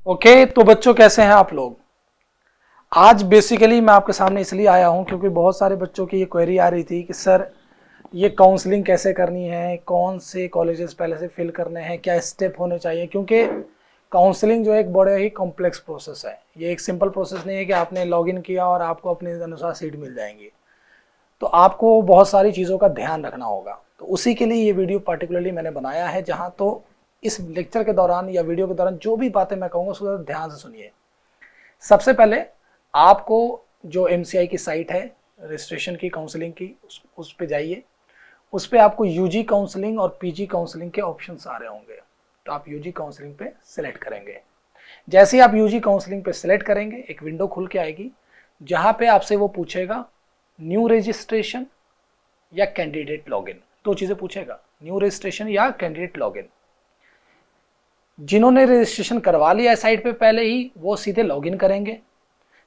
Okay तो बच्चों कैसे हैं आप लोग। आज बेसिकली मैं आपके सामने इसलिए आया हूं क्योंकि बहुत सारे बच्चों की ये क्वेरी आ रही थी कि सर ये काउंसलिंग कैसे करनी है, कौन से कॉलेजेस पहले से फिल करने हैं, क्या स्टेप होने चाहिए। क्योंकि काउंसलिंग जो है एक बड़े ही कॉम्प्लेक्स प्रोसेस है। ये एक सिंपल प्रोसेस नहीं है कि आपने लॉगिन किया और आपको अपने अनुसार सीट मिल जाएंगी। तो आपको बहुत सारी चीज़ों का ध्यान रखना होगा। तो उसी के लिए ये वीडियो पार्टिकुलरली मैंने बनाया है, जहाँ तो इस लेक्चर के दौरान या वीडियो के दौरान जो भी बातें मैं कहूँगा उसको ध्यान से सुनिए। सबसे पहले आपको जो एमसीआई की साइट है रजिस्ट्रेशन की काउंसलिंग की उस पे जाइए। उस पे आपको यूजी काउंसलिंग और पीजी काउंसलिंग के ऑप्शंस आ रहे होंगे। तो आप यूजी काउंसलिंग पे सिलेक्ट करेंगे। जैसे ही आप यूजी काउंसलिंग पे सिलेक्ट करेंगे एक विंडो खुल के आएगी, जहाँ पे आपसे वो पूछेगा न्यू रजिस्ट्रेशन या कैंडिडेट लॉगिन। दो चीज़ें पूछेगा, न्यू रजिस्ट्रेशन या कैंडिडेट लॉगिन। जिन्होंने रजिस्ट्रेशन करवा लिया है साइट पे पहले ही वो सीधे लॉगिन करेंगे।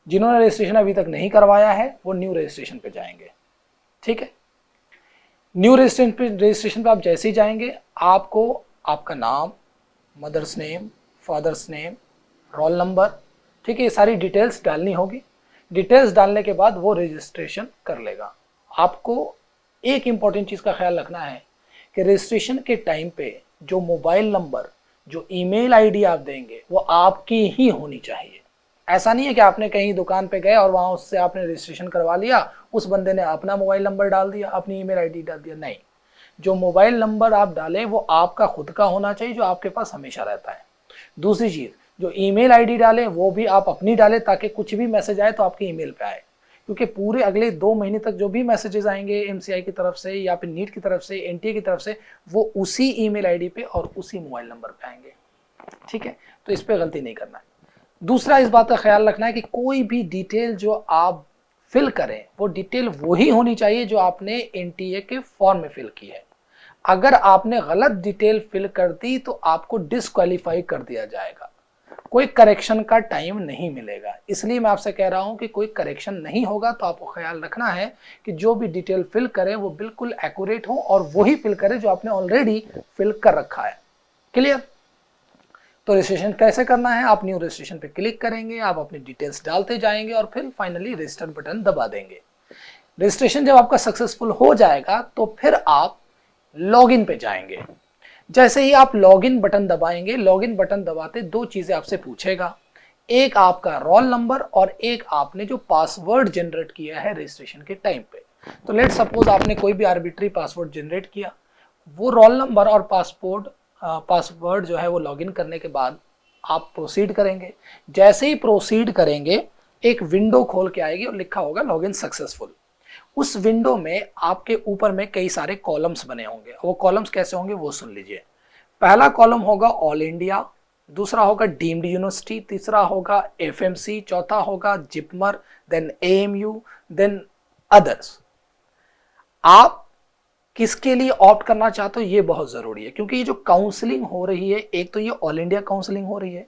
जिन्होंने रजिस्ट्रेशन अभी तक नहीं करवाया है वो न्यू रजिस्ट्रेशन पे जाएंगे। ठीक है, न्यू रजिस्ट्रेशन पे आप जैसे ही जाएंगे आपको आपका नाम, mother's name, father's name, roll number, ठीक है, ये सारी डिटेल्स डालनी होगी। डिटेल्स डालने के बाद वो रजिस्ट्रेशन कर लेगा। आपको एक इंपॉर्टेंट चीज़ का ख्याल रखना है कि रजिस्ट्रेशन के टाइम पे जो मोबाइल नंबर, जो ईमेल आईडी आप देंगे वो आपकी ही होनी चाहिए। ऐसा नहीं है कि आपने कहीं दुकान पे गए और वहाँ उससे आपने रजिस्ट्रेशन करवा लिया, उस बंदे ने अपना मोबाइल नंबर डाल दिया, अपनी ईमेल आईडी डाल दिया। नहीं, जो मोबाइल नंबर आप डालें वो आपका खुद का होना चाहिए, जो आपके पास हमेशा रहता है। दूसरी चीज़, जो ईमेल आईडी डालें वो भी आप अपनी डालें ताकि कुछ भी मैसेज आए तो आपके ईमेल पे आए। क्योंकि पूरे अगले 2 महीने तक जो भी मैसेजेस आएंगे एमसीआई की तरफ से या फिर नीट की तरफ से, एनटीए की तरफ से, वो उसी ईमेल आईडी पे और उसी मोबाइल नंबर पे आएंगे। ठीक है, तो इस पे गलती नहीं करना है। दूसरा, इस बात का ख्याल रखना है कि कोई भी डिटेल जो आप फिल करें वो डिटेल वही होनी चाहिए जो आपने एनटीए के फॉर्म में फिल की है। अगर आपने गलत डिटेल फिल कर दी तो आपको डिस्क्वालीफाई कर दिया जाएगा, कोई करेक्शन का टाइम नहीं मिलेगा। इसलिए मैं आपसे कह रहा हूं कि कोई करेक्शन नहीं होगा। तो आपको ख्याल रखना है कि जो भी डिटेल फिल करें वो बिल्कुल एक्यूरेट हो और वही फिल करें जो आपने ऑलरेडी फिल कर रखा है। क्लियर? तो रजिस्ट्रेशन कैसे करना है, आप न्यू रजिस्ट्रेशन पे क्लिक करेंगे, आप अपनी डिटेल्स डालते जाएंगे और फिर फाइनली रजिस्टर बटन दबा देंगे। रजिस्ट्रेशन जब आपका सक्सेसफुल हो जाएगा तो फिर आप लॉगिन पे जाएंगे। जैसे ही आप लॉगिन बटन दबाएंगे, लॉगिन बटन दबाते दो चीजें आपसे पूछेगा, एक आपका रोल नंबर और एक आपने जो पासवर्ड जनरेट किया है रजिस्ट्रेशन के टाइम पे। तो लेट सपोज आपने कोई भी आर्बिट्री पासवर्ड जनरेट किया, वो रोल नंबर और पासवर्ड जो है वो लॉगिन करने के बाद आप प्रोसीड करेंगे। जैसे ही प्रोसीड करेंगे एक विंडो खोल के आएगी और लिखा होगा लॉगिन सक्सेसफुल। उस विंडो में आपके ऊपर में कई सारे कॉलम्स बने होंगे। वो कॉलम्स कैसे होंगे वो सुन लीजिए। पहला कॉलम होगा ऑल इंडिया, दूसरा होगा डीम्ड यूनिवर्सिटी, तीसरा होगा एफएमसी, चौथा होगा JIPMER, then AMU, then others. आप किसके लिए ऑप्ट करना चाहते हो ये बहुत जरूरी है, क्योंकि ये जो काउंसलिंग हो रही है, एक तो ये ऑल इंडिया काउंसलिंग हो रही है,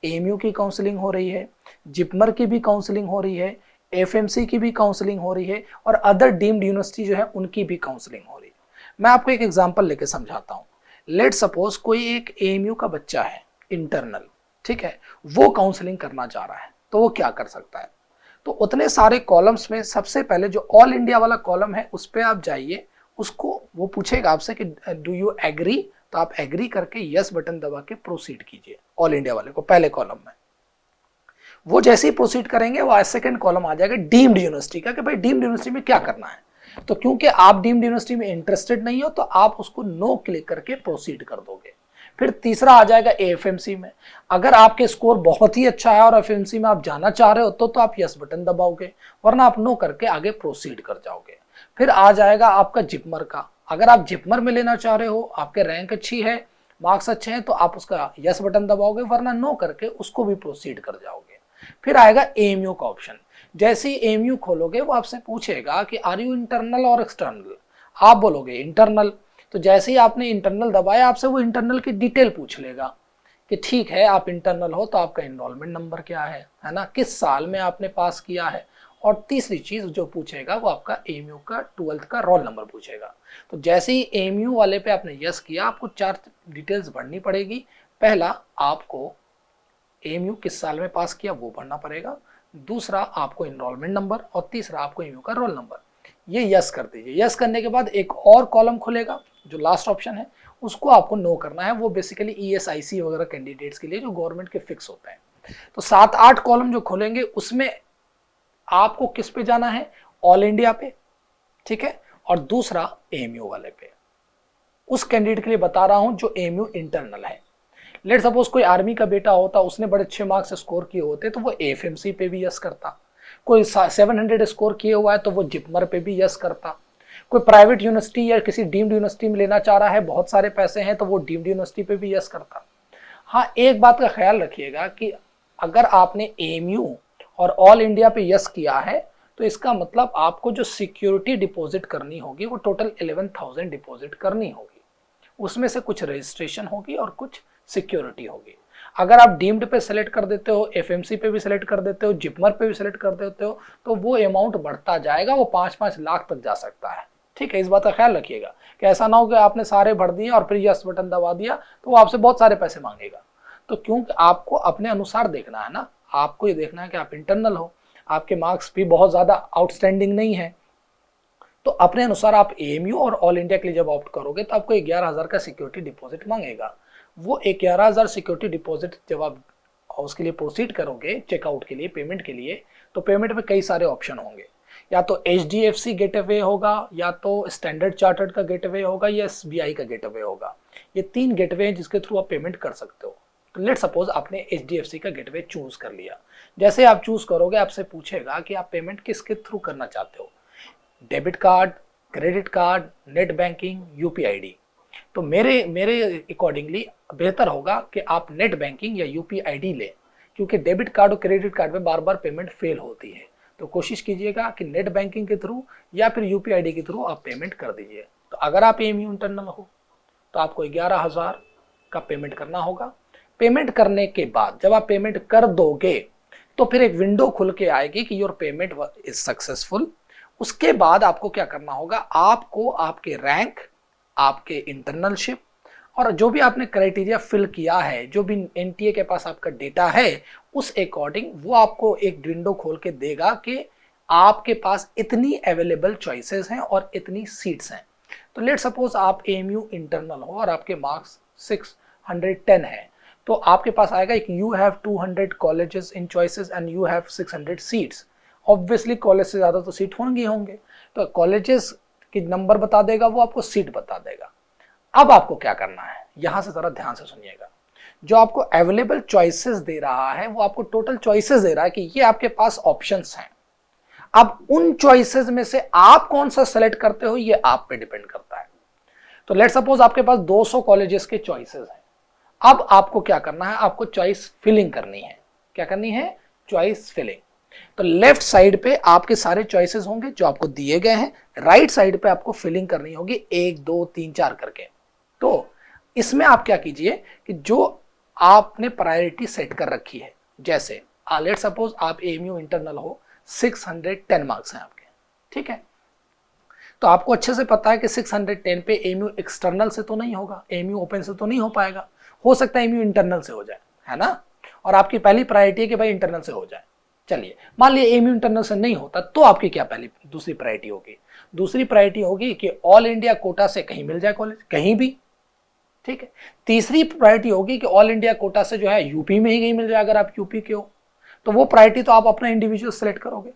एएमयू की काउंसलिंग हो रही है, जिपमर की भी काउंसलिंग हो रही है, एफएमसी की भी काउंसलिंग हो रही है और अदर डीम्ड यूनिवर्सिटी जो है उनकी भी काउंसलिंग हो रही है। मैं आपको एक एग्जांपल लेके समझाता हूँ। लेट सपोज कोई एक एएमयू का बच्चा है इंटरनल, ठीक है, वो काउंसलिंग करना चाह रहा है, तो वो क्या कर सकता है। तो उतने सारे कॉलम्स में सबसे पहले जो ऑल इंडिया वाला कॉलम है उस पर आप जाइए। उसको वो पूछेगा आपसे कि डू यू एग्री, तो आप एग्री करके यस बटन दबा के प्रोसीड कीजिए ऑल इंडिया वाले को पहले कॉलम में। वो जैसे ही प्रोसीड करेंगे वो सेकंड कॉलम आ जाएगा डीम्ड यूनिवर्सिटी का, कि भाई डीम्ड यूनिवर्सिटी में क्या करना है। तो क्योंकि आप डीम्ड यूनिवर्सिटी में इंटरेस्टेड नहीं हो तो आप उसको नो क्लिक करके प्रोसीड कर दोगे। फिर तीसरा आ जाएगा एएफएमसी में। अगर आपके स्कोर बहुत ही अच्छा है और एफएमसी में आप जाना चाह रहे हो तो आप यस बटन दबाओगे, वरना आप नो करके आगे प्रोसीड कर जाओगे। फिर आ जाएगा आपका जिपमर का। अगर आप जिपमर में लेना चाह रहे हो, आपके रैंक अच्छी है, मार्क्स अच्छे हैं, तो आप उसका यस बटन दबाओगे, वरना नो करके उसको भी प्रोसीड कर जाओगे। फिर आएगा एएमयू का ऑप्शन। जैसे ही एएमयू खोलोगे वो आपसे पूछेगा कि आर यू इंटरनल और एक्सटर्नल। आप बोलोगे इंटरनल। तो जैसे ही आपने इंटरनल दबाया आपसे वो इंटरनल की डिटेल पूछ लेगा कि ठीक है आप इंटरनल हो तो आपका एनरोलमेंट नंबर क्या है ना, किस साल में आपने पास किया है, और तीसरी चीज जो पूछेगा वो आपका एएमयू का 12th का रोल नंबर पूछेगा। तो जैसे ही एएमयू वाले पे आपने यस किया, आपको 4 डिटेल्स भरनी पड़ेगी। पहला, आपको एएमयू किस साल में पास किया वो भरना पड़ेगा, दूसरा आपको इनरोलमेंट नंबर और तीसरा आपको एएमयू का रोल नंबर। ये यस कर दीजिए। यस करने के बाद एक और कॉलम खुलेगा जो लास्ट ऑप्शन है, उसको आपको नो करना है। वो बेसिकली ईएसआईसी वगैरह कैंडिडेट्स के लिए जो गवर्नमेंट के फिक्स होते हैं। तो 7-8 कॉलम जो खोलेंगे उसमें आपको किस पे जाना है, ऑल इंडिया पे, ठीक है, और दूसरा एएमयू वाले पे। उस कैंडिडेट के लिए बता रहा हूं जो एएमयू इंटरनल है। लेट सपोज कोई आर्मी का बेटा होता, उसने बड़े अच्छे मार्क्स स्कोर किए होते तो वो एएफएमसी पे भी यस करता, कोई 700 स्कोर किए हुआ है तो वो जिपमर पे भी यस करता, कोई प्राइवेट यूनिवर्सिटी या किसी डीम्ड यूनिवर्सिटी में लेना चाह रहा है, बहुत सारे पैसे हैं, तो वो डीम्ड यूनिवर्सिटी पे भी यस करता। हाँ, एक बात का ख्याल रखिएगा कि अगर आपने एएमयू और ऑल इंडिया पे यस किया है तो इसका मतलब आपको जो सिक्योरिटी डिपॉजिट करनी होगी वो टोटल 11,000 डिपॉजिट करनी होगी। उसमें से कुछ रजिस्ट्रेशन होगी और कुछ सिक्योरिटी होगी। अगर आप डीम्ड पे सेलेक्ट कर देते हो, एफएमसी पे भी सेलेक्ट कर देते हो, जिपमर पे भी सेलेक्ट कर देते हो, तो वो अमाउंट बढ़ता जाएगा, वो 5-5 लाख तक जा सकता है। ठीक है, इस बात का ख्याल रखिएगा कि ऐसा ना हो कि आपने सारे भर दिए और फिर यस बटन दबा दिया तो वो आपसे बहुत सारे पैसे मांगेगा। तो क्योंकि आपको अपने अनुसार देखना है ना, आपको ये देखना है कि आप इंटरनल हो, आपके मार्क्स भी बहुत ज़्यादा आउटस्टैंडिंग नहीं है, तो अपने अनुसार आप एएमयू और ऑल इंडिया के लिए जब ऑप्ट करोगे तो आपको 11,000 का सिक्योरिटी डिपॉजिट मांगेगा। वो 11,000 सिक्योरिटी डिपॉजिट जब आप उसके लिए प्रोसीड करोगे चेकआउट के लिए, पेमेंट के लिए, तो पेमेंट में कई सारे ऑप्शन होंगे। या तो एचडीएफसी गेटवे होगा, या तो स्टैंडर्ड चार्टर्ड का गेटवे होगा, या एसबीआई का गेटवे होगा। ये 3 गेटवे हैं जिसके थ्रू आप पेमेंट कर सकते हो। तो लेट सपोज आपने एचडीएफसी का गेटवे चूज कर लिया। जैसे आप चूज करोगे आपसे पूछेगा कि आप पेमेंट किसके थ्रू करना चाहते हो, debit card, credit card, net banking, UPI ID. तो मेरे अकॉर्डिंगली बेहतर होगा कि आप नेट बैंकिंग या यूपीआईडी लें, क्योंकि डेबिट कार्ड और क्रेडिट कार्ड में बार बार पेमेंट फेल होती है। तो कोशिश कीजिएगा कि नेट बैंकिंग के थ्रू या फिर यूपीआईडी के थ्रू आप पेमेंट कर दीजिए। तो अगर आप एएमयू इंटरनल हो तो आपको 11,000 का पेमेंट करना होगा। पेमेंट करने के बाद जब आप पेमेंट कर दोगे तो फिर एक विंडो खुल के आएगी कि योर पेमेंट इज सक्सेसफुल। उसके बाद आपको क्या करना होगा, आपको आपके रैंक, आपके इंटरनलशिप और जो भी आपने क्राइटेरिया फिल किया है, जो भी एनटीए के पास आपका डेटा है, उस अकॉर्डिंग वो आपको एक विंडो खोल के देगा कि आपके पास इतनी अवेलेबल चॉइसेस हैं और इतनी सीट्स हैं। तो लेट सपोज आप एएमयू इंटरनल हो और आपके मार्क्स 610 है, तो आपके पास आएगा एक you have 200 colleges in choices and you have 600 seats. Obviously college से ज़्यादा तो सीट होंगे, तो कॉलेजेस की नंबर बता देगा, वो आपको सीट बता देगा। अब आपको क्या करना है, यहां से जरा ध्यान से सुनिएगा। जो आपको अवेलेबल चॉइसेस दे रहा है वो आपको टोटल चॉइसेस दे रहा है कि ये आपके पास ऑप्शंस हैं। अब उन चॉइसेस में से आप कौन सा सेलेक्ट करते हो ये आप पे डिपेंड करता है। तो लेट सपोज आपके पास 200 कॉलेजेस के चॉइसेस हैं। अब आपको क्या करना है, आपको चॉइस फिलिंग करनी है। क्या करनी है, चॉइस फिलिंग। तो लेफ्ट साइड पे आपके सारे चॉइसेस होंगे जो आपको दिए गए हैं, राइट साइड पे आपको फिलिंग करनी होगी 1 2 3 4 करके। तो इसमें आप क्या कीजिए कि जो आपने प्रायोरिटी सेट कर रखी है, जैसे लेट सपोज आप एएमयू इंटरनल हो, 610 मार्क्स हैं आपके, ठीक है, तो आपको अच्छे से पता है कि 610 पे एएमयू एक्सटर्नल से तो नहीं होगा, एएमयू ओपन से तो नहीं हो पाएगा, हो सकता है एएमयू इंटरनल से हो जाए, है ना, और आपकी पहली प्रायोरिटी है कि भाई इंटरनल से हो जाए। चलिए मान लिया एएमयू इंटरनल से नहीं होता, तो आपकी क्या दूसरी प्रायोरिटी होगी, दूसरी प्रायोरिटी होगी कि ऑल इंडिया कोटा से कहीं मिल जाए कॉलेज, कहीं भी, ठीक है। तीसरी प्रायोरिटी होगी कि ऑल इंडिया कोटा से जो है यूपी में ही कहीं मिल जाए, अगर आप यूपी के हो तो वो प्रायोरिटी तो आप अपना इंडिविजुअल सेलेक्ट करोगे।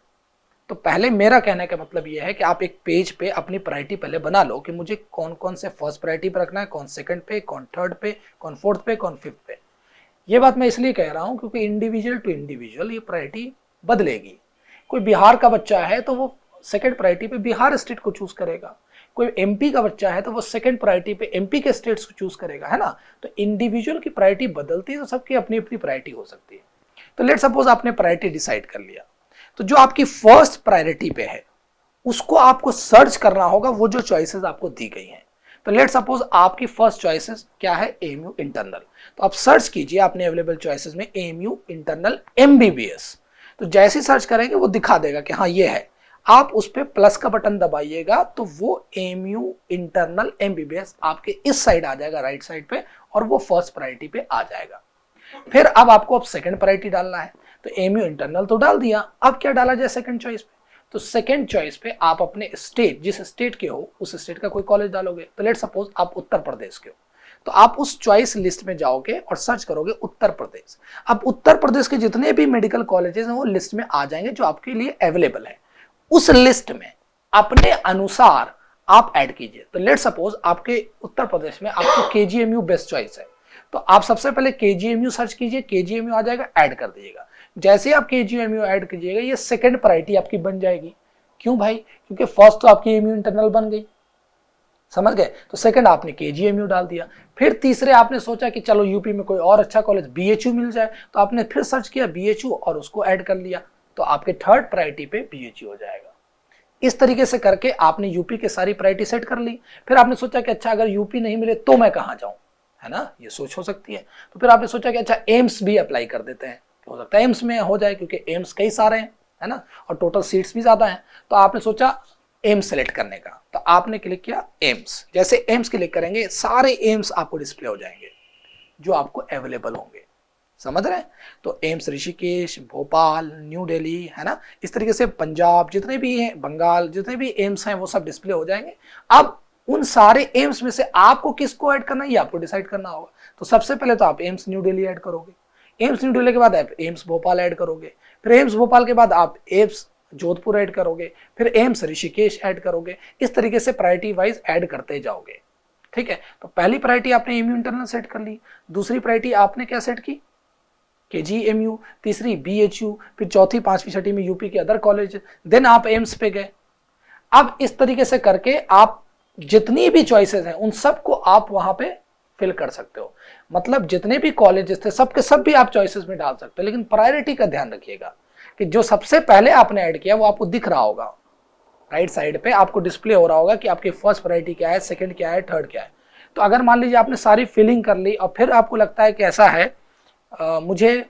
तो पहले मेरा कहने का मतलब ये है कि आप एक पेज पे अपनी प्रायोरिटी पहले बना लो कि मुझे कौन कौन से फर्स्ट प्रायोरिटी पे रखना है, कौन सेकंड पे, कौन थर्ड पे, कौन फोर्थ पे, कौन फिफ्थ पे। ये बात मैं इसलिए कह रहा हूँ क्योंकि इंडिविजुअल टू इंडिविजुअल ये प्रायोरिटी बदलेगी। कोई बिहार का बच्चा है तो वो सेकंड प्रायोरिटी पे बिहार स्टेट को चूज करेगा, कोई एमपी का बच्चा है तो वो सेकंड प्रायोरिटी पे एमपी के स्टेट्स को चूज करेगा, है ना। तो इंडिविजुअल की प्रायोरिटी बदलती है, तो सबकी अपनी अपनी प्रायोरिटी हो सकती है। तो लेट सपोज आपने प्रायोरिटी डिसाइड कर लिया, तो जो आपकी फर्स्ट प्रायोरिटी पे है उसको आपको सर्च करना होगा, वो जो चॉइसेस आपको दी गई हैं। तो लेट सपोज आपकी फर्स्ट चॉइसेस क्या है, एएमयू इंटरनल। तो आप सर्च कीजिए अपने अवेलेबल चॉइसेस में एएमयू इंटरनल एमबीबीएस। तो जैसे ही सर्च करेंगे वो दिखा देगा कि हाँ ये है, आप उस पर प्लस का बटन दबाइएगा तो वो एएमयू इंटरनल एमबीबीएस आपके इस साइड आ जाएगा, राइट साइड पे, और वो फर्स्ट प्रायोरिटी पे आ जाएगा। फिर अब सेकंड प्रायोरिटी डालना है, तो एमयू इंटरनल तो डाल दिया, अब क्या डाला जाए सेकंड चॉइस पे? तो सेकंड चॉइस पे आप अपने स्टेट, जिस स्टेट के हो उस स्टेट का कोई कॉलेज डालोगे। तो लेट सपोज आप उत्तर प्रदेश के हो, तो आप उस चॉइस लिस्ट में जाओगे और सर्च करोगे उत्तर प्रदेश। अब उत्तर प्रदेश के जितने भी मेडिकल कॉलेजेस हैं वो लिस्ट में आ जाएंगे जो आपके लिए अवेलेबल है। उस लिस्ट में अपने अनुसार आप ऐड कीजिए। तो लेट सपोज आपके उत्तर प्रदेश में आपको केजीएमयू बेस्ट चॉइस है, तो आप सबसे पहले केजीएमयू सर्च कीजिए, केजीएमयू आ जाएगा, ऐड कर दीजिएगा। जैसे ही आप केजीएमयू ऐड कीजिएगा ये सेकंड प्रायोरिटी आपकी बन जाएगी। क्यों भाई? क्योंकि फर्स्ट तो आपकी एमयू इंटरनल बन गई, समझ गए? तो सेकंड आपने केजीएमयू डाल दिया। फिर तीसरे आपने सोचा कि चलो यूपी में कोई और अच्छा कॉलेज बीएचयू मिल जाए, तो आपने फिर सर्च किया बीएचयू और उसको ऐड कर लिया, तो आपके थर्ड प्रायोरिटी पे बीएचयू हो जाएगा। इस तरीके से करके आपने यूपी के सारी प्रायोरिटी सेट कर ली। फिर आपने सोचा कि अच्छा अगर यूपी नहीं मिले तो मैं कहाँ जाऊं, है ना, ये सोच हो सकती है। तो फिर आपने सोचा कि अच्छा एम्स भी अप्लाई कर देते हैं, हो सकता है एम्स में हो जाए क्योंकि एम्स कई सारे हैं, है ना, और टोटल सीट्स भी ज्यादा हैं। तो आपने सोचा एम्स सेलेक्ट करने का, तो आपने क्लिक किया एम्स। जैसे एम्स क्लिक करेंगे सारे एम्स आपको डिस्प्ले हो जाएंगे जो आपको अवेलेबल होंगे, समझ रहे हैं? तो एम्स ऋषिकेश, भोपाल, न्यू दिल्ली, है ना, इस तरीके से पंजाब जितने भी हैं, बंगाल जितने भी एम्स हैं वो सब डिस्प्ले हो जाएंगे। अब उन सारे एम्स में से आपको किसको ऐड करना है ये आपको डिसाइड करना होगा। तो सबसे पहले तो आप एम्स न्यू दिल्ली ऐड करोगे, एम्स न्यू दिल्ली के बाद आप एम्स भोपाल ऐड करोगे, फिर एम्स भोपाल के बाद आप एम्स जोधपुर ऐड करोगे, फिर एम्स ऋषिकेश ऐड करोगे। इस तरीके से प्रायोरिटी वाइज ऐड करते जाओगे, ठीक है? तो पहली प्रायोरिटी आपने एमयू इंटरनल सेट कर ली, दूसरी प्रायोरिटी आपने क्या सेट की? केजीएमयू, तीसरी बीएचयू, फिर चौथी, पांचवी, छठी में यूपी के अदर कॉलेज, देन आप एम्स पे गए। अब इस तरीके से करके आप जितनी भी चॉइसेस हैं उन सबको आप वहां पे फिल कर सकते हो। मतलब जितने भी कॉलेजेस थे सबके सब भी आप चॉइसेस में डाल सकते हो, लेकिन प्रायोरिटी का ध्यान रखिएगा कि जो सबसे पहले आपने ऐड किया वो आपको दिख रहा होगा, राइट साइड पे आपको डिस्प्ले हो रहा होगा कि आपकी फर्स्ट प्रायोरिटी क्या है, सेकंड क्या है, थर्ड क्या है। तो अगर मान लीजिए आपने सारी फिलिंग कर ली और फिर आपको लगता है कि ऐसा है मुझे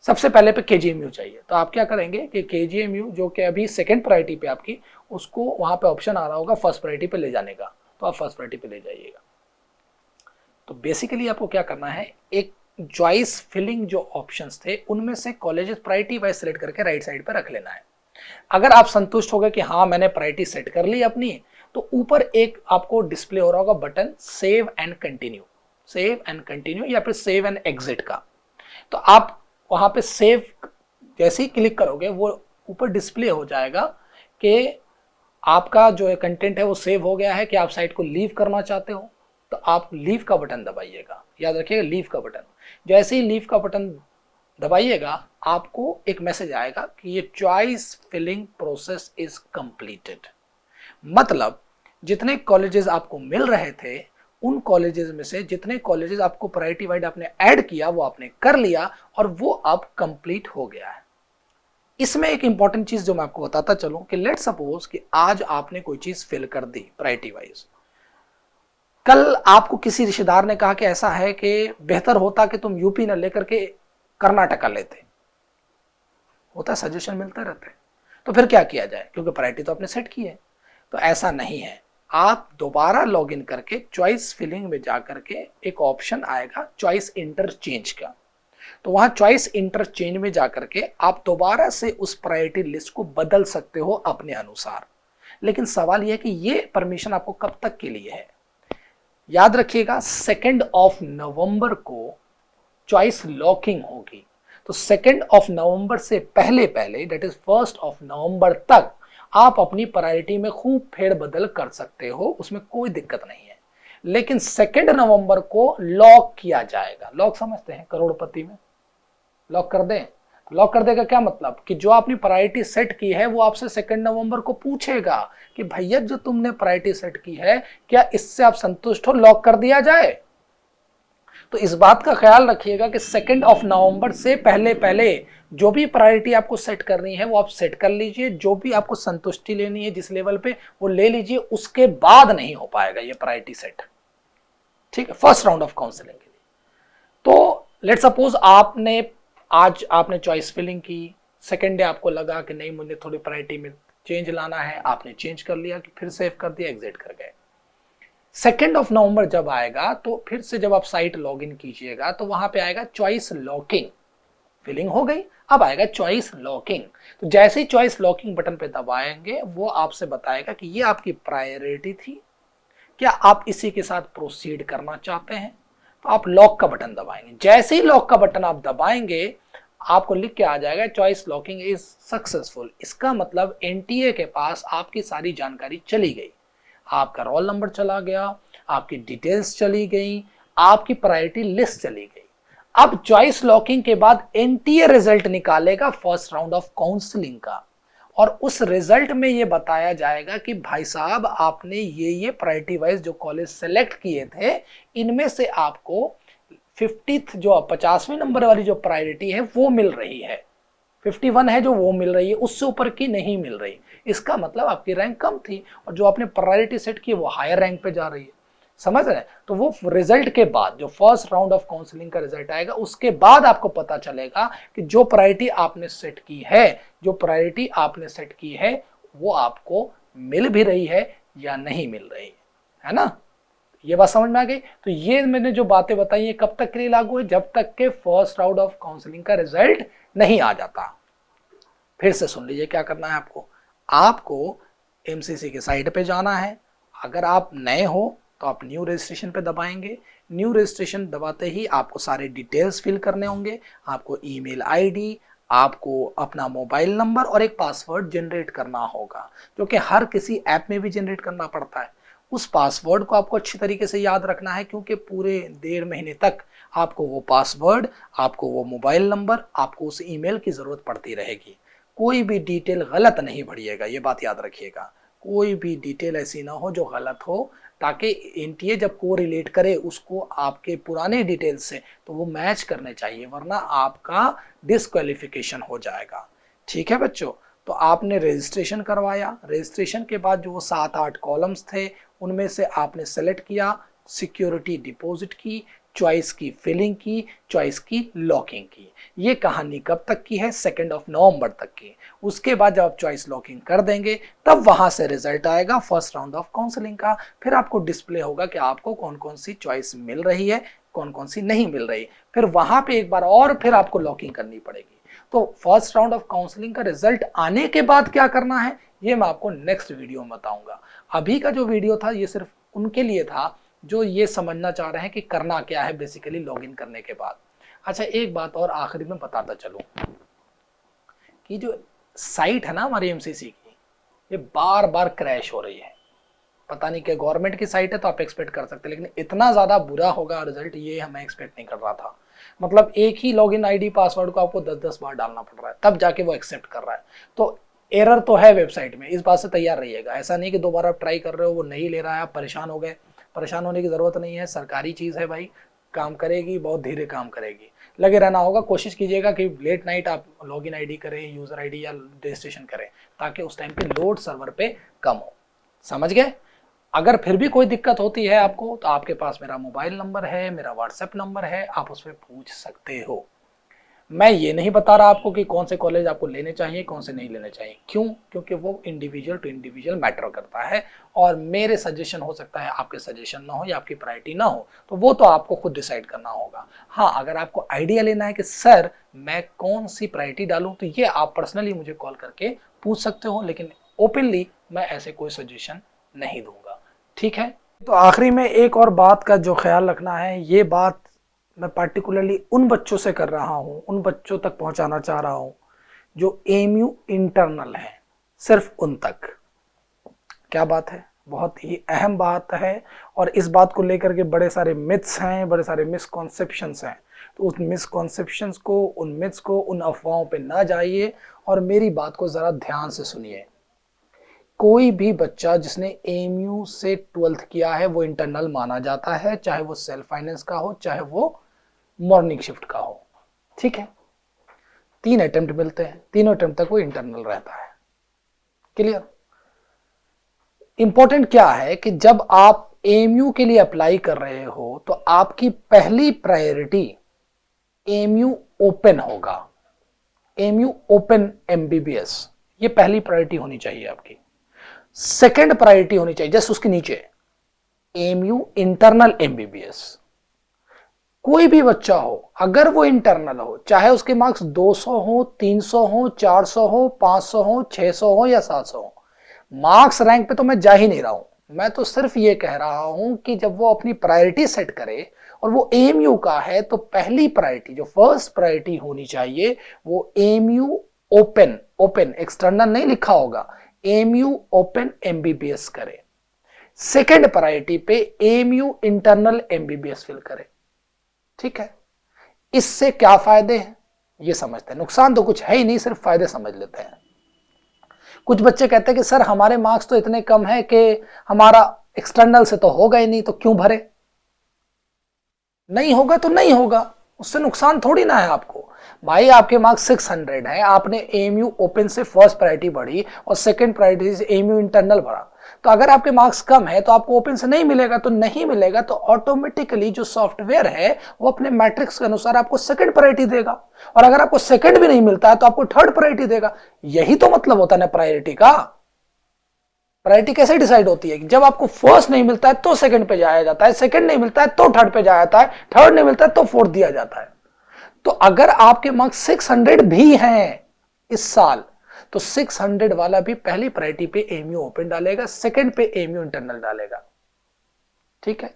सबसे पहले पे केजीएमयू चाहिए, तो आप क्या करेंगे कि केजीएमयू जो कि अभी सेकंड प्रायोरिटी पे आपकी, उसको वहां पे ऑप्शन आ रहा होगा फर्स्ट प्रायोरिटी पे ले जाने का, तो आप फर्स्ट प्रायोरिटी पे ले जाइएगा। तो बेसिकली आपको क्या करना है, एक चॉइस फिलिंग जो ऑप्शंस थे उनमें से कॉलेजेस प्रायोरिटी वाइज सेलेक्ट करके राइट साइड पर रख लेना है। अगर आप संतुष्ट हो गए कि हाँ मैंने प्रायोरिटी सेट कर ली अपनी, तो ऊपर एक आपको डिस्प्ले हो रहा होगा button save and continue, save and continue या फिर सेव एंड एग्जिट का। तो आप वहां पे सेव जैसे ही क्लिक करोगे वो ऊपर डिस्प्ले हो जाएगा कि आपका जो है कंटेंट है वो सेव हो गया है, कि आप साइट को लीव करना चाहते हो, तो आप लीव का बटन दबाइएगा। याद रखिएगा लीव का बटन, जैसे ही लीव का बटन दबाइएगा आपको एक मैसेज आएगा कि ये choice filling process is completed. मतलब जितने कॉलेजेस आपको मिल रहे थे उन कॉलेजेस में से जितने कॉलेजेस आपको प्रायोरिटी वाइड आपने ऐड किया वो आपने कर लिया और वो अब कंप्लीट हो गया है। इसमें एक इंपॉर्टेंट चीज जो मैं आपको बताता चलूं कि लेट सपोज कि आज आपने कोई चीज फिल कर दी प्रायोरिटी वाइज, कल आपको किसी रिश्तेदार ने कहा कि ऐसा है कि बेहतर होता कि तुम यूपी न लेकर के कर्नाटका लेते, होता है, सजेशन मिलता रहता है। तो फिर क्या किया जाए, क्योंकि प्रायोरिटी तो आपने सेट की है। तो ऐसा नहीं है, आप दोबारा लॉगिन करके चॉइस फिलिंग में जाकर के एक ऑप्शन आएगा चॉइस इंटरचेंज का, तो वहां चॉइस इंटरचेंज में जाकर के आप दोबारा से उस प्रायोरिटी लिस्ट को बदल सकते हो अपने अनुसार। लेकिन सवाल यह है कि ये परमिशन आपको कब तक के लिए है। याद रखिएगा 2 नवंबर को चॉइस लॉकिंग होगी, तो 2 नवंबर से पहले पहले दैट इज 1 नवंबर तक आप अपनी प्रायोरिटी में खूब फेरबदल कर सकते हो, उसमें कोई दिक्कत नहीं है। लेकिन 2 नवंबर को लॉक किया जाएगा। लॉक समझते हैं, करोड़पति में लॉक कर दें। लॉक कर देगा क्या मतलब कि जो आपने प्रायोरिटी सेट की है वो आपसे 2 नवंबर को पूछेगा कि भैया जो तुमने प्रायोरिटी सेट की है क्या इससे आप संतुष्ट हो, लॉक कर दिया जाए। तो इस बात का ख्याल रखिएगा कि 2 नवंबर से पहले पहले जो भी प्रायोरिटी आपको सेट करनी है वो आप सेट कर लीजिए, जो भी आपको संतुष्टि लेनी है जिस लेवल पे वो ले लीजिए, उसके बाद नहीं हो पाएगा ये प्रायोरिटी सेट, ठीक है, फर्स्ट राउंड ऑफ काउंसलिंग के लिए। तो लेट सपोज आज आपने चॉइस फिलिंग की, सेकेंड डे आपको लगा कि नहीं मुझे थोड़ी प्रायोरिटी में चेंज लाना है, आपने चेंज कर लिया कि फिर सेव कर दिया, एग्जिट कर गए। 2 नवंबर जब आएगा तो फिर से जब आप साइट लॉगिन कीजिएगा तो वहां पे आएगा चॉइस लॉकिंग, फिलिंग हो गई, अब आएगा चॉइस लॉकिंग। तो जैसे ही चॉइस लॉकिंग बटन पे दबाएंगे वो आपसे बताएगा कि ये आपकी प्रायोरिटी थी, क्या आप इसी के साथ प्रोसीड करना चाहते हैं, तो आप लॉक का बटन दबाएंगे। जैसे ही लॉक का बटन आप दबाएंगे आपको लिख के आ जाएगा चॉइस लॉकिंग इज सक्सेसफुल। इसका मतलब एनटीए के पास आपकी सारी जानकारी चली गई, आपका रोल नंबर चला गया, आपकी डिटेल्स चली गई, आपकी प्रायोरिटी लिस्ट चली गई। अब चॉइस लॉकिंग के बाद एनटीए रिजल्ट निकालेगा फर्स्ट राउंड ऑफ काउंसलिंग का, और उस रिजल्ट में ये बताया जाएगा कि भाई साहब आपने ये प्रायोरिटी वाइज जो कॉलेज सेलेक्ट किए थे इनमें से आपको 50th जो 50वें नंबर वाली जो प्रायोरिटी है वो मिल रही है, 51 है जो वो मिल रही है, उससे ऊपर की नहीं मिल रही। इसका मतलब आपकी रैंक कम थी और जो आपने प्रायोरिटी सेट की वो हायर रैंक पे जा रही है। समझ रहे हैं? तो वो रिजल्ट के बाद जो फर्स्ट राउंड ऑफ काउंसलिंग का रिजल्ट आएगा उसके बाद आपको पता चलेगा कि जो प्रायोरिटी आपने सेट की है, जो प्रायोरिटी आपने सेट की है वो आपको मिल भी रही है या नहीं मिल रही है ना। ये बात समझ में आ गई? तो ये मैंने जो बातें बताई है कब तक के लिए लागू है, जब तक के फर्स्ट राउंड ऑफ काउंसलिंग का रिजल्ट नहीं आ जाता। फिर से सुन लीजिए क्या करना है आपको। आपको एमसीसी के साइट पे जाना है, अगर आप नए हो तो आप न्यू रजिस्ट्रेशन पे दबाएंगे। न्यू रजिस्ट्रेशन दबाते ही आपको सारे डिटेल्स फिल करने होंगे, आपको ईमेल आईडी, आपको अपना मोबाइल नंबर और एक पासवर्ड जनरेट करना होगा, जो कि हर किसी ऐप में भी जनरेट करना पड़ता है। उस पासवर्ड को आपको अच्छी तरीके से याद रखना है, क्योंकि पूरे 1.5 महीने तक आपको वो पासवर्ड, आपको वो मोबाइल नंबर, आपको उस ईमेल की ज़रूरत पड़ती रहेगी। कोई भी डिटेल गलत नहीं भरिएगा, ये बात याद रखिएगा। कोई भी डिटेल ऐसी ना हो जो गलत हो, ताकि एनटीए जब को रिलेट करे उसको आपके पुराने डिटेल से तो वो मैच करने चाहिए, वरना आपका डिस्क्वालिफिकेशन हो जाएगा। ठीक है बच्चों, तो आपने रजिस्ट्रेशन करवाया, रजिस्ट्रेशन के बाद जो वो 7-8 कॉलम्स थे उनमें से आपने सेलेक्ट किया, सिक्योरिटी डिपॉजिट की, चॉइस की फिलिंग की, चॉइस की लॉकिंग की। ये कहानी कब तक की है? 2 नवंबर तक की। उसके बाद जब आप चॉइस लॉकिंग कर देंगे तब वहां से रिजल्ट आएगा फर्स्ट राउंड ऑफ काउंसलिंग का। फिर आपको डिस्प्ले होगा कि आपको कौन कौन सी चॉइस मिल रही है, कौन कौन सी नहीं मिल रही। फिर वहां पे एक बार और फिर आपको लॉकिंग करनी पड़ेगी। तो फर्स्ट राउंड ऑफ काउंसलिंग का रिजल्ट आने के बाद क्या करना है ये मैं आपको नेक्स्ट वीडियो में बताऊंगा। अभी का जो वीडियो था ये सिर्फ उनके लिए था जो ये समझना चाह रहे हैं कि करना क्या है बेसिकली लॉगिन करने के बाद। अच्छा, एक बात और आखिरी में बताता चलूं कि जो साइट है ना हमारी एमसीसी की, ये बार बार क्रैश हो रही है। पता नहीं क्या गवर्नमेंट की साइट है तो आप एक्सपेक्ट कर सकते हैं, लेकिन इतना ज्यादा बुरा होगा रिजल्ट ये हमें एक्सपेक्ट नहीं कर रहा था। मतलब एक ही लॉगिन आईडी पासवर्ड को आपको 10-10 बार डालना पड़ रहा है तब जाके वो एक्सेप्ट कर रहा है। तो एरर तो है वेबसाइट में, इस बात से तैयार रहिएगा। ऐसा नहीं कि दोबारा आप ट्राई कर रहे हो वो नहीं ले रहा है, आप परेशान हो गए। परेशान होने की जरूरत नहीं है, सरकारी चीज है भाई, काम करेगी, बहुत धीरे काम करेगी, लगे रहना होगा। कोशिश कीजिएगा कि लेट नाइट आप लॉगिन आईडी करें, यूजर आईडी या रजिस्ट्रेशन करें, ताकि उस टाइम पे लोड सर्वर पे कम हो। समझ गए? अगर फिर भी कोई दिक्कत होती है आपको तो आपके पास मेरा मोबाइल नंबर है, मेरा व्हाट्सएप नंबर है, आप उस पर पूछ सकते हो। मैं ये नहीं बता रहा आपको कि कौन से कॉलेज आपको लेने चाहिए, कौन से नहीं लेने चाहिए। क्यों? क्योंकि वो इंडिविजुअल टू इंडिविजुअल मैटर करता है, और मेरे सजेशन हो सकता है आपके सजेशन ना हो या आपकी प्रायोरिटी ना हो, तो वो तो आपको खुद डिसाइड करना होगा। हाँ, अगर आपको आइडिया लेना है कि सर मैं कौन सी प्रायोरिटी डालूं, तो ये आप पर्सनली मुझे कॉल करके पूछ सकते हो, लेकिन ओपनली मैं ऐसे कोई सजेशन नहीं दूंगा। ठीक है? तो आखिरी में एक और बात का जो ख्याल रखना है, ये बात मैं पार्टिकुलरली उन बच्चों से कर रहा हूं, उन बच्चों तक पहुंचाना चाह रहा हूं जो एमयू इंटरनल है, सिर्फ उन तक। क्या बात है? बहुत ही अहम बात है, और इस बात को लेकर के बड़े सारे मिथ्स हैं, बड़े सारे मिसकॉन्सेप्शंस हैं। तो उस मिसकॉन्सेप्शंस को, उन मिथ्स को, उन अफवाहों पे ना जाइए और मेरी बात को ज़रा ध्यान से सुनिए। कोई भी बच्चा जिसने एमयू से 12th किया है वो इंटरनल माना जाता है, चाहे वो सेल्फ फाइनेंस का हो, चाहे वो मॉर्निंग शिफ्ट का हो। ठीक है? 3 अटेम्प्ट मिलते हैं, तीनों अटेम्प्ट तक वो इंटरनल रहता है। क्लियर? इंपॉर्टेंट क्या है कि जब आप एमयू के लिए अप्लाई कर रहे हो तो आपकी पहली प्रायोरिटी एमयू ओपन होगा। एमयू ओपन एमबीबीएस, ये पहली प्रायोरिटी होनी चाहिए आपकी। सेकंड प्रायोरिटी होनी चाहिए जस्ट उसके नीचे एमयू इंटरनल एमबीबीएस। कोई भी बच्चा हो, अगर वो इंटरनल हो, चाहे उसके मार्क्स 200 हो, 300 हो, 400 हो, 500 हो, 600 हो या 700 हो, मार्क्स रैंक पे तो मैं जा ही नहीं रहा हूं। मैं तो सिर्फ ये कह रहा हूं कि जब वो अपनी प्रायोरिटी सेट करे और वो एमयू का है, तो पहली प्रायोरिटी, जो फर्स्ट प्रायोरिटी होनी चाहिए, वो एमयू ओपन, ओपन एक्सटर्नल नहीं लिखा होगा, एमयू ओपन एमबीबीएस करे। सेकेंड प्रायोरिटी पे एमयू इंटरनल एमबीबीएस फिल करे। ठीक है, इससे क्या फायदे हैं ये समझते हैं। नुकसान तो कुछ है ही नहीं, सिर्फ फायदे समझ लेते हैं। कुछ बच्चे कहते हैं कि सर हमारे मार्क्स तो इतने कम है कि हमारा एक्सटर्नल से तो होगा ही नहीं, तो क्यों भरे। नहीं होगा तो नहीं होगा, उससे नुकसान थोड़ी ना है आपको। भाई आपके मार्क्स 600 है, आपने एमयू ओपन से फर्स्ट प्रायोरिटी बढ़ी और सेकंड प्रायोरिटी से एमयू इंटरनल बढ़ा, तो अगर आपके मार्क्स कम है तो आपको ओपन से नहीं मिलेगा, तो नहीं मिलेगा तो ऑटोमेटिकली जो सॉफ्टवेयर है वो अपने मैट्रिक्स के अनुसार आपको सेकंड प्रायोरिटी देगा, और अगर आपको सेकंड भी नहीं मिलता है तो आपको थर्ड प्रायोरिटी देगा। यही तो मतलब होता है ना प्रायोरिटी का। प्रायोरिटी कैसे डिसाइड होती है कि जब आपको फर्स्ट नहीं मिलता है तो सेकंड पे जाया जाता है, सेकंड नहीं मिलता है तो थर्ड पे जाया जाता है, थर्ड नहीं मिलता है तो फोर्थ दिया जाता है। तो अगर आपके मार्क्स 600 भी हैं इस साल, तो 600 वाला भी पहली प्रायोरिटी पे एमयू ओपन डालेगा, सेकंड पे एमयू इंटरनल डालेगा। ठीक है,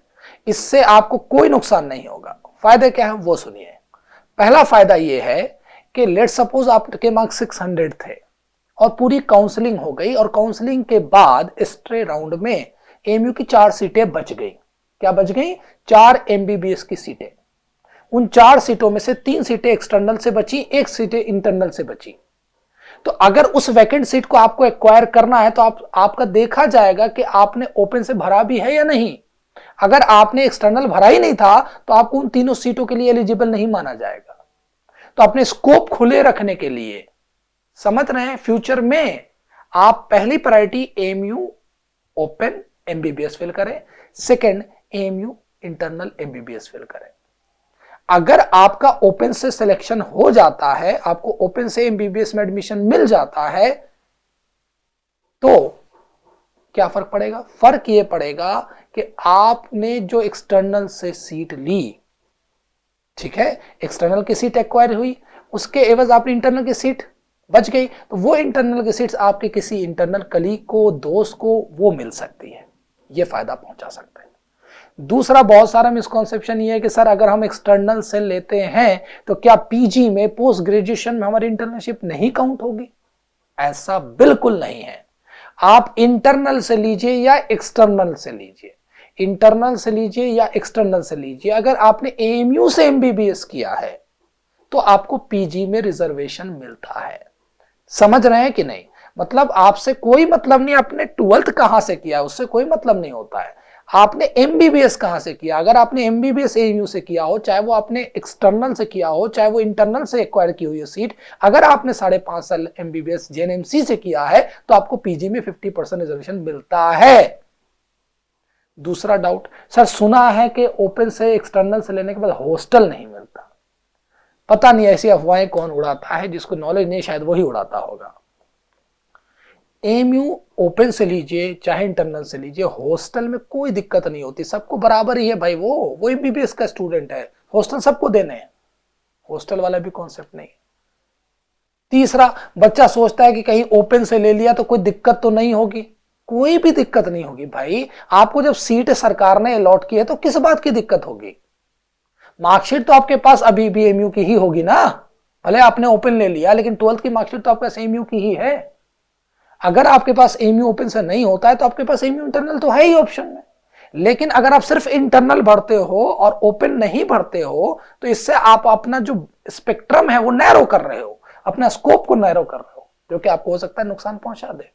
इससे आपको कोई नुकसान नहीं होगा। फायदे क्या है वो सुनिए। पहला फायदा ये है कि लेट सपोज आपके मार्क्स 600 थे और पूरी काउंसलिंग हो गई, और काउंसलिंग के बाद स्ट्रे राउंड में एमयू की 4 सीटें बच गई। क्या बच गई? 4 एमबीबीएस की सीटें। उन 4 सीटों में से 3 सीटें एक्सटर्नल से बची, 1 सीटें इंटरनल से बची। तो अगर उस वैकेंट सीट को आपको एक्वायर करना है तो आपका देखा जाएगा कि आपने ओपन से भरा भी है या नहीं। अगर आपने एक्सटर्नल भरा ही नहीं था तो आपको उन तीनों सीटों के लिए एलिजिबल नहीं माना जाएगा। तो अपने स्कोप खुले रखने के लिए, समझ रहे हैं, फ्यूचर में आप पहली priority MU open MBBS fill करें, second MU internal MBBS fill करें। अगर आपका ओपन से सिलेक्शन हो जाता है, आपको ओपन से एमबीबीएस में एडमिशन मिल जाता है, तो क्या फर्क पड़ेगा? फर्क यह पड़ेगा कि आपने जो एक्सटर्नल से सीट ली, ठीक है, एक्सटर्नल की सीट एक्वायर हुई, उसके एवज आपने इंटरनल की सीट बच गई, तो वो इंटरनल की सीट्स आपके किसी इंटरनल कलीग को, दोस्त को वो मिल सकती है। ये फायदा पहुंचा सकते हैं। दूसरा बहुत सारा मिसकॉन्सेप्शन ये है कि सर अगर हम एक्सटर्नल से लेते हैं तो क्या पीजी में, पोस्ट ग्रेजुएशन में हमारी इंटर्नशिप नहीं काउंट होगी? ऐसा बिल्कुल नहीं है। आप इंटरनल से लीजिए या एक्सटर्नल से लीजिए, इंटरनल से लीजिए या एक्सटर्नल से लीजिए, अगर आपने एएमयू से एमबीबीएस किया है तो आपको पीजी में रिजर्वेशन मिलता है। समझ रहे हैं कि नहीं? मतलब आपसे कोई मतलब नहीं आपने 12th कहां से किया, उससे कोई मतलब नहीं होता है। आपने एमबीबीएस कहां से किया। अगर आपने एमबीबीएस एएमयू से किया हो, चाहे वो आपने एक्सटर्नल से किया हो, चाहे वो इंटरनल से एक्वायर की हुई है सीट, अगर आपने 5.5 साल एमबीबीएस जेएनएमसी से किया है तो आपको पीजी में 50% रिजर्वेशन मिलता है। दूसरा डाउट, सर सुना है कि ओपन से एक्सटर्नल से लेने के बाद हॉस्टल नहीं मिलता। पता नहीं ऐसी अफवाहें कौन उड़ाता है, जिसको नॉलेज नहीं शायद वही उड़ाता होगा। एएमयू ओपन से लीजिए चाहे इंटरनल से लीजिए, हॉस्टल में कोई दिक्कत नहीं होती, सबको बराबर ही है भाई। वो एमबीबीएस का स्टूडेंट है, हॉस्टल सबको देने हैं, हॉस्टल वाला भी कॉन्सेप्ट नहीं। तीसरा, बच्चा सोचता है कि कहीं ओपन से ले लिया तो कोई दिक्कत तो नहीं होगी। कोई भी दिक्कत नहीं होगी भाई। आपको जब सीट सरकार ने अलॉट की है तो किस बात की दिक्कत होगी? मार्कशीट तो आपके पास अभी भी एएमयू की ही होगी ना, भले आपने ओपन ले लिया, लेकिन 12th की मार्कशीट तो आपके पास एएमयू की ही है। अगर आपके पास एएमयू ओपन से नहीं होता है तो आपके पास एएमयू इंटरनल तो है ही ऑप्शन में। लेकिन अगर आप सिर्फ इंटरनल भरते हो और ओपन नहीं भरते हो तो इससे आप अपना जो स्पेक्ट्रम है वो नैरो कर रहे हो, अपना स्कोप को नैरो कर रहे हो, जो कि आपको हो सकता है नुकसान पहुंचा दे।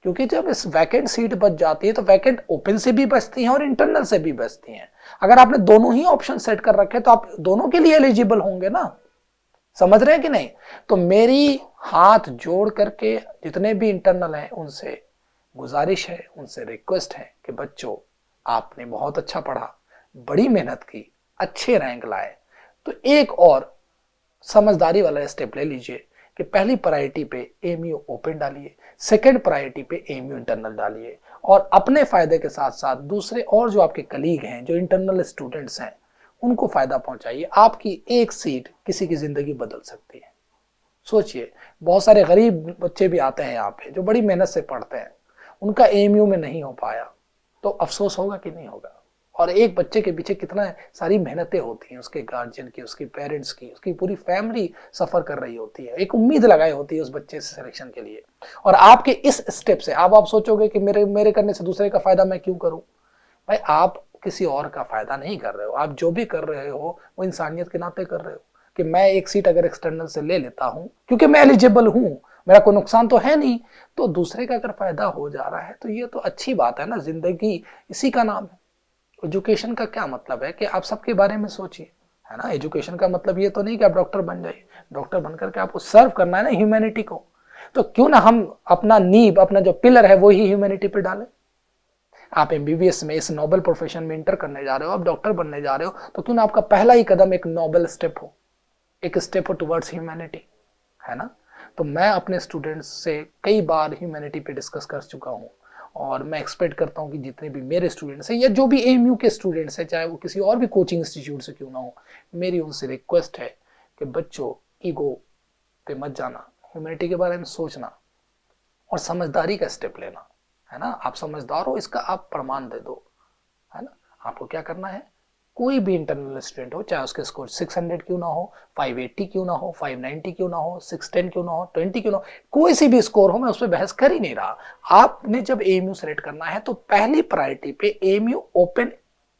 क्योंकि जब इस वैकेंट सीट बच जाती है तो वैकेंट ओपन से भी बचती हैं और इंटरनल से भी बचती हैं। अगर आपने दोनों ही ऑप्शन सेट कर रखे तो आप दोनों के लिए एलिजिबल होंगे ना। समझ रहे हैं कि नहीं? तो मेरी हाथ जोड़ करके जितने भी इंटरनल हैं उनसे गुजारिश है, उनसे रिक्वेस्ट है कि बच्चों आपने बहुत अच्छा पढ़ा, बड़ी मेहनत की, अच्छे रैंक लाए, तो एक और समझदारी वाला स्टेप ले लीजिए कि पहली प्रायोरिटी पे एएमयू ओपन डालिए, सेकंड प्रायोरिटी पे एएमयू इंटरनल डालिए, और अपने फायदे के साथ साथ दूसरे और जो आपके कलीग हैं, जो इंटरनल स्टूडेंट्स हैं, उनको फायदा पहुंचाइए। आपकी एक सीट किसी की जिंदगी बदल सकती है। सोचिए, बहुत सारे गरीब बच्चे भी आते हैं यहाँ पे जो बड़ी मेहनत से पढ़ते हैं, उनका एएमयू में नहीं हो पाया तो अफसोस होगा कि नहीं होगा? और एक बच्चे के पीछे कितना सारी मेहनतें होती हैं, उसके गार्जियन की, उसके पेरेंट्स की, उसकी पूरी फैमिली सफर कर रही होती है, एक उम्मीद लगाई होती है उस बच्चे से सिलेक्शन के लिए। और आपके इस स्टेप से आप सोचोगे कि मेरे करने से दूसरे का फायदा मैं क्यों करूं? भाई, आप किसी और का फायदा नहीं कर रहे हो, आप जो भी कर रहे हो वो इंसानियत के नाते कर रहे हो। कि मैं एक सीट अगर एक्सटर्नल से ले लेता हूं क्योंकि मैं एलिजिबल हूं, मेरा कोई नुकसान तो है नहीं, तो दूसरे का अगर फायदा हो जा रहा है तो ये तो अच्छी बात है ना। जिंदगी इसी का नाम है। एजुकेशन का क्या मतलब है कि आप सबके बारे में सोचिए, है ना। एजुकेशन का मतलब ये तो नहीं कि आप डॉक्टर बन जाइए, डॉक्टर बनकर के आपको सर्व करना है ना ह्यूमैनिटी को। तो क्यों ना हम अपना नींव, अपना जो पिलर है वो ही ह्यूमैनिटी पे डालें। आप एमबीबीएस में इस नोबल प्रोफेशन में इंटर करने जा रहे हो, आप डॉक्टर बनने जा रहे हो, तो क्यों ना आपका पहला ही कदम एक नोबल स्टेप हो, एक स्टेप हो टुवर्ड्स ह्यूमैनिटी, है ना। तो मैं अपने स्टूडेंट्स से कई बार ह्यूमैनिटी पे डिस्कस कर चुका हूँ, और मैं एक्सपेक्ट करता हूँ कि जितने भी मेरे स्टूडेंट्स हैं या जो भी एएमयू के स्टूडेंट्स हैं, चाहे वो किसी और भी कोचिंग इंस्टीट्यूट से क्यों ना हो, मेरी उनसे रिक्वेस्ट है कि बच्चों, ईगो पे मत जाना, ह्यूमैनिटी के बारे में सोचना और समझदारी का स्टेप लेना, है ना। आप समझदार हो इसका आप प्रमाण दे दो, है ना। आपको क्या करना है, कोई भी इंटरनल स्टूडेंट हो, चाहे उसके स्कोर 600 क्यों ना हो, 580 क्यों ना हो, 590 क्यों ना हो, 610 क्यों ना हो, 20 क्यों ना हो, कोई सी भी स्कोर हो, मैं उस पर बहस कर ही नहीं रहा। आपने जब एएमयू सेलेक्ट करना है तो पहली प्रायोरिटी पे AMU open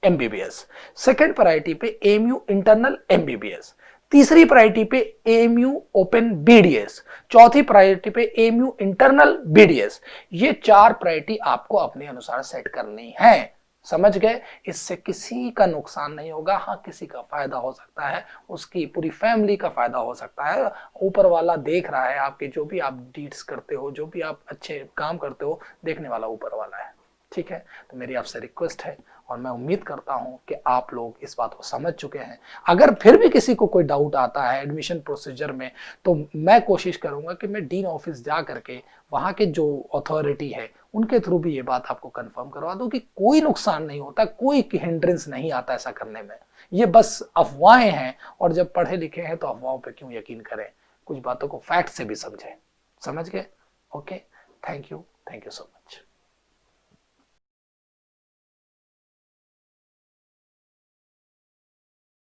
MBBS, second priority पे एएमयू इंटरनल एमबीबीएस, तीसरी प्रायोरिटी पे एएमयू ओपन बीडीएस, चौथी प्रायोरिटी पे एएमयू इंटरनल बीडीएस। ये 4 प्रायोरिटी आपको अपने अनुसार सेट करनी है। समझ गए? इससे किसी का नुकसान नहीं होगा। हाँ, किसी का फायदा हो सकता है, उसकी पूरी फैमिली का फायदा हो सकता है। ऊपर वाला देख रहा है आपके जो भी आप डीड्स करते हो, जो भी आप अच्छे काम करते हो, देखने वाला ऊपर वाला है। ठीक है, तो मेरी आपसे रिक्वेस्ट है और मैं उम्मीद करता हूं कि आप लोग इस बात को समझ चुके हैं। अगर फिर भी किसी को कोई डाउट आता है एडमिशन प्रोसीजर में, तो मैं कोशिश करूंगा कि मैं डीन ऑफिस जा करके वहां के जो अथॉरिटी है उनके थ्रू भी ये बात आपको कंफर्म करवा दूं कि कोई नुकसान नहीं होता, कोई हिंड्रेंस नहीं आता ऐसा करने में। ये बस अफवाहें हैं, और जब पढ़े लिखे हैं तो अफवाहों पे क्यों यकीन करें, कुछ बातों को फैक्ट से भी समझें। समझ गए? Okay, thank you so much.